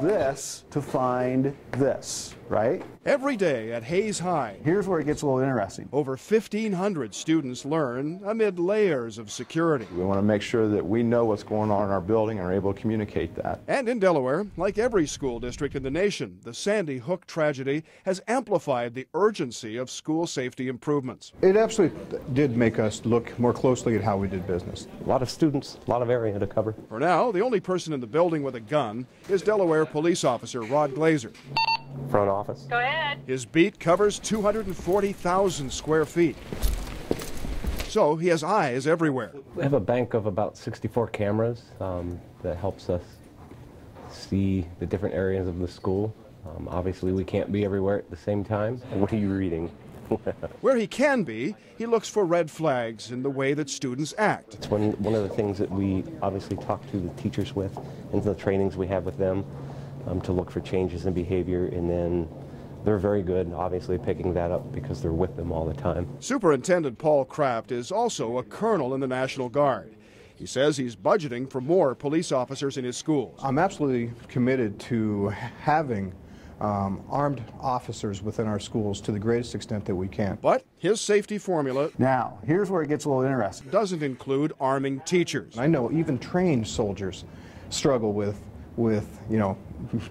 this to find this, right? Every day at Hayes High, Here's where it gets a little interesting. over 1,500 students learn amid layers of security. We want to make sure that we know what's going on in our building and are able to communicate that. And in Delaware, like every school district in the nation, the Sandy Hook tragedy has amplified the urgency of school safety improvements. It absolutely did make us look more closely at how we did business. A lot of students, a lot of area to cover. For now, the only person in the building with a gun is Delaware police officer Rod Glazer. Front office. Go ahead. His beat covers 240,000 square feet. So he has eyes everywhere. We have a bank of about 64 cameras that helps us see the different areas of the school. Obviously, we can't be everywhere at the same time. What are you reading? Where he can be, he looks for red flags in the way that students act. It's one of the things that we obviously talk to the teachers with in the trainings we have with them to look for changes in behavior, and then they're very good, obviously, picking that up because they're with them all the time. Superintendent Paul Kraft is also a colonel in the National Guard. He says he's budgeting for more police officers in his schools. I'm absolutely committed to having armed officers within our schools to the greatest extent that we can. But his safety formula Now, here's where it gets a little interesting. doesn't include arming teachers. I know even trained soldiers struggle with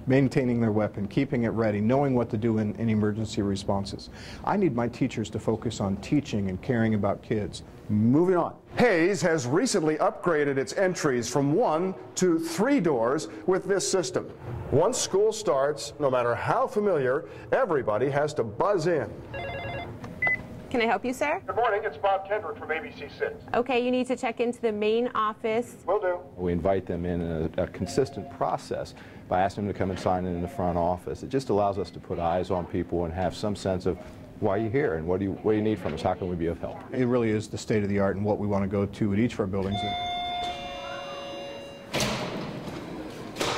maintaining their weapon, keeping it ready, knowing what to do in emergency responses. I need my teachers to focus on teaching and caring about kids. Moving on. Hayes has recently upgraded its entries from 1 to 3 doors with this system. Once school starts, no matter how familiar, everybody has to buzz in. Can I help you, sir? Good morning, it's Bob Kendrick from ABC6. Okay, you need to check into the main office. Will do. We invite them in a consistent process by asking them to come and sign in the front office. It just allows us to put eyes on people and have some sense of why you're here and what do you need from us, how can we be of help. It really is the state of the art and what we want to go to at each of our buildings.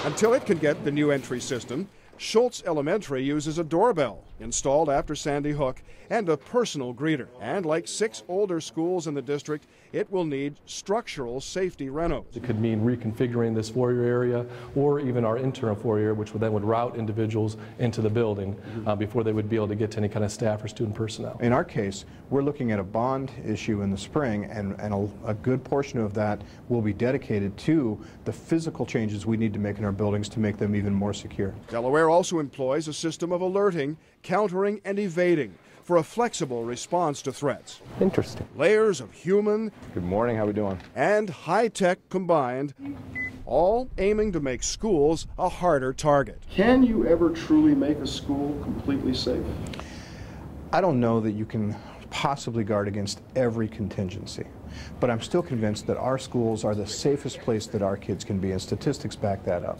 Until it can get the new entry system, Schultz Elementary uses a doorbell installed after Sandy Hook and a personal greeter. And like 6 older schools in the district, it will need structural safety renos. It could mean reconfiguring this foyer area or even our internal foyer, which then would route individuals into the building before they would be able to get to any kind of staff or student personnel. In our case, we're looking at a bond issue in the spring, and a good portion of that will be dedicated to the physical changes we need to make in our buildings to make them even more secure. Delaware also employs a system of alerting, countering, and evading for a flexible response to threats. Interesting. Layers of human Good morning, how we doing? and high-tech combined, all aiming to make schools a harder target. Can you ever truly make a school completely safe? I don't know that you can possibly guard against every contingency, but I'm still convinced that our schools are the safest place that our kids can be, and statistics back that up.